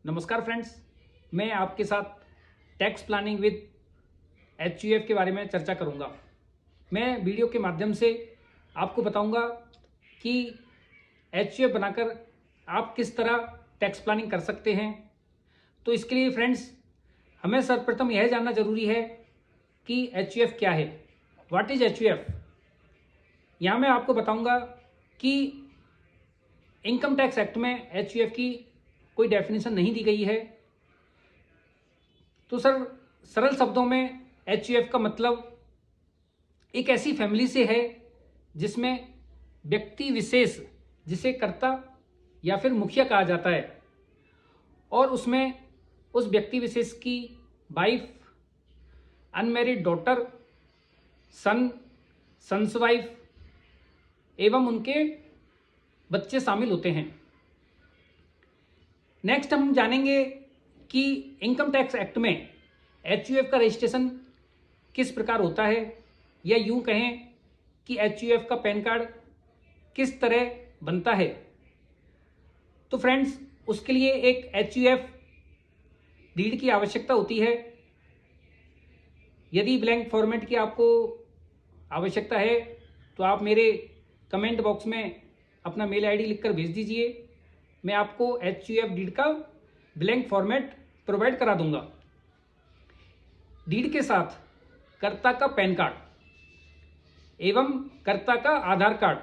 नमस्कार फ्रेंड्स, मैं आपके साथ टैक्स प्लानिंग विद HUF के बारे में चर्चा करूंगा। मैं वीडियो के माध्यम से आपको बताऊंगा कि HUF बनाकर आप किस तरह टैक्स प्लानिंग कर सकते हैं। तो इसके लिए फ्रेंड्स, हमें सर्वप्रथम यह जानना जरूरी है कि HUF क्या है, व्हाट इज HUF। यहाँ मैं आपको बताऊंगा कि इनकम टैक्स एक्ट में HUF की कोई डेफिनेशन नहीं दी गई है। तो सर, सरल शब्दों में HUF का मतलब एक ऐसी फैमिली से है जिसमें व्यक्ति विशेष, जिसे कर्ता या फिर मुखिया कहा जाता है, और उसमें उस व्यक्ति विशेष की वाइफ, अनमैरिड डॉटर, सन, सन्स वाइफ एवं उनके बच्चे शामिल होते हैं। नेक्स्ट हम जानेंगे कि इनकम टैक्स एक्ट में HUF का रजिस्ट्रेशन किस प्रकार होता है, या यूं कहें कि HUF का पैन कार्ड किस तरह बनता है। तो फ्रेंड्स, उसके लिए एक HUF डीड की आवश्यकता होती है। यदि ब्लैंक फॉर्मेट की आपको आवश्यकता है तो आप मेरे कमेंट बॉक्स में अपना मेल आईडी लिखकर भेज दीजिए। मैं आपको HUF डीड का ब्लैंक फॉर्मेट प्रोवाइड करा दूंगा। डीड के साथ कर्ता का पैन कार्ड एवं कर्ता का आधार कार्ड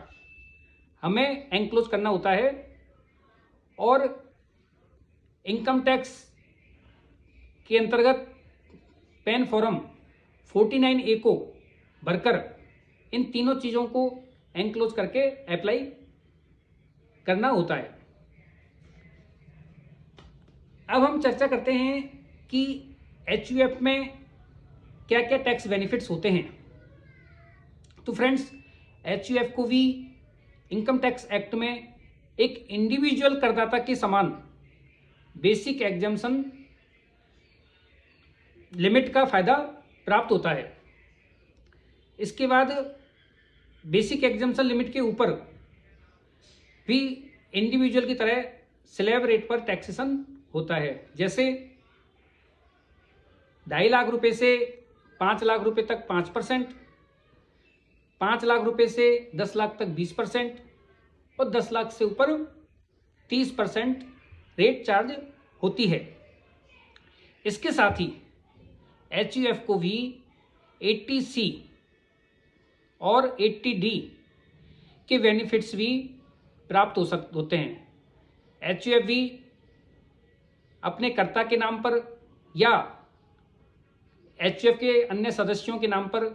हमें एनक्लोज करना होता है, और इनकम टैक्स के अंतर्गत पैन फॉर्म 49A को भरकर इन तीनों चीज़ों को एनक्लोज करके अप्लाई करना होता है। अब हम चर्चा करते हैं कि HUF में क्या क्या टैक्स बेनिफिट्स होते हैं। तो फ्रेंड्स, HUF को भी इनकम टैक्स एक्ट में एक इंडिविजुअल करदाता के समान बेसिक एग्जम्पशन लिमिट का फायदा प्राप्त होता है। इसके बाद बेसिक एग्जम्पशन लिमिट के ऊपर भी इंडिविजुअल की तरह स्लैब रेट पर टैक्सेशन होता है। जैसे 2.5 लाख रुपए से 5 लाख रुपए तक 5%, 5 लाख रुपए से 10 लाख तक 20%, और 10 लाख से ऊपर 30% रेट चार्ज होती है। इसके साथ ही HUF को भी 80C और 80D के बेनिफिट्स भी प्राप्त होते हैं। HUF भी अपने कर्ता के नाम पर या HUF के अन्य सदस्यों के नाम पर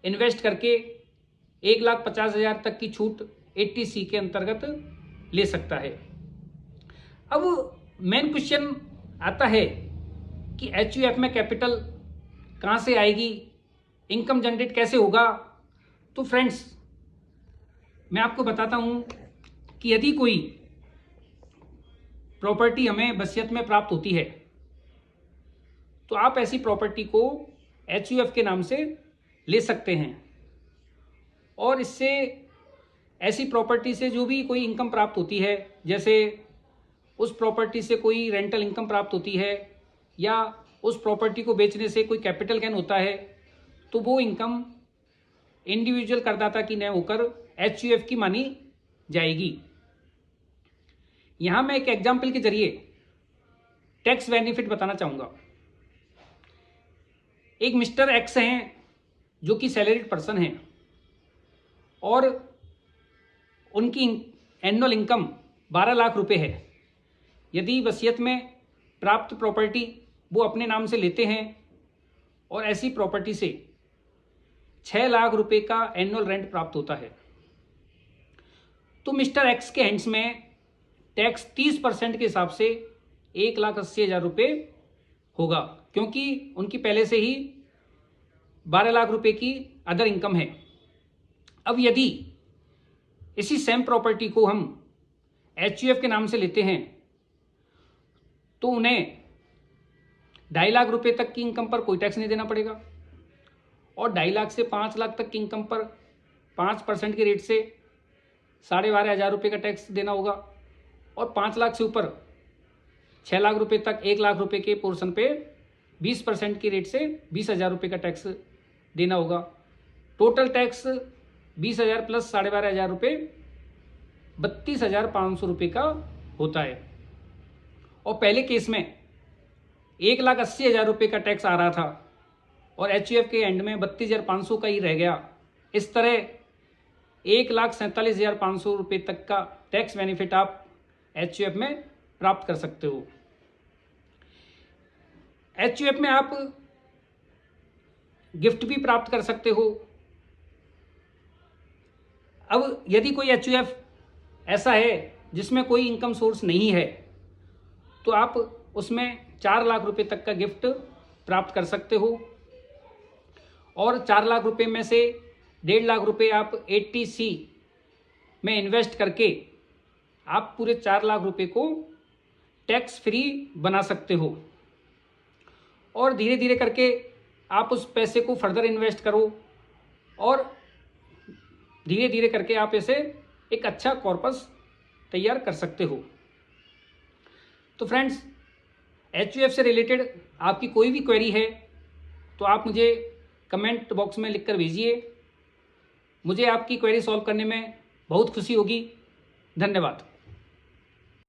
इन्वेस्ट करके 1,50,000 तक की छूट 80C के अंतर्गत ले सकता है। अब मेन क्वेश्चन आता है कि HUF में कैपिटल कहाँ से आएगी, इनकम जनरेट कैसे होगा। तो फ्रेंड्स, मैं आपको बताता हूँ कि यदि कोई प्रॉपर्टी हमें वसीयत में प्राप्त होती है तो आप ऐसी प्रॉपर्टी को HUF के नाम से ले सकते हैं, और इससे ऐसी प्रॉपर्टी से जो भी कोई इनकम प्राप्त होती है, जैसे उस प्रॉपर्टी से कोई रेंटल इनकम प्राप्त होती है या उस प्रॉपर्टी को बेचने से कोई कैपिटल गेन होता है, तो वो इनकम इंडिविजुअल करदाता की न होकर HUF की मानी जाएगी। यहां मैं एक एग्जाम्पल के जरिए टैक्स बेनिफिट बताना चाहूंगा। एक मिस्टर एक्स हैं जो कि सैलरीड पर्सन हैं, और उनकी एनुअल इनकम 12 लाख रुपए है। यदि वसीयत में प्राप्त प्रॉपर्टी वो अपने नाम से लेते हैं और ऐसी प्रॉपर्टी से 6 लाख रुपए का एनुअल रेंट प्राप्त होता है, तो मिस्टर एक्स के हैंड्स में टैक्स 30% के हिसाब से 1,80,000 रुपये होगा, क्योंकि उनकी पहले से ही 12 लाख रुपए की अदर इनकम है। अब यदि इसी सेम प्रॉपर्टी को हम HUF के नाम से लेते हैं तो उन्हें 2.5 लाख रुपए तक की इनकम पर कोई टैक्स नहीं देना पड़ेगा, और 2.5 लाख से 5 लाख तक की इनकम पर 5% के रेट से 12,500 रुपये का टैक्स देना होगा, और 5 लाख से ऊपर 6 लाख रुपए तक 1 लाख रुपए के पोर्शन पे 20% की रेट से 20,000 रुपये का टैक्स देना होगा। टोटल टैक्स 20,000 प्लस 12,500 रुपये 32,500 रुपये का होता है। और पहले केस में 1,80,000 रुपये का टैक्स आ रहा था और HUF के एंड में 32,500 का ही रह गया। इस तरह 1,47,500 रुपये तक का टैक्स बेनिफिट आप HUF में प्राप्त कर सकते हो। HUF में आप गिफ्ट भी प्राप्त कर सकते हो। अब यदि कोई HUF ऐसा है जिसमें कोई इनकम सोर्स नहीं है तो आप उसमें 4 लाख रुपए तक का गिफ्ट प्राप्त कर सकते हो और 4 लाख रुपए में से 1.5 लाख रुपए आप 80C में इन्वेस्ट करके आप पूरे 4 लाख रुपए को टैक्स फ्री बना सकते हो। और धीरे धीरे करके आप उस पैसे को फर्दर इन्वेस्ट करो और धीरे धीरे करके आप इसे एक अच्छा कॉर्पस तैयार कर सकते हो। तो फ्रेंड्स, HUF से रिलेटेड आपकी कोई भी क्वेरी है तो आप मुझे कमेंट बॉक्स में लिखकर भेजिए। मुझे आपकी क्वेरी सॉल्व करने में बहुत खुशी होगी। धन्यवाद।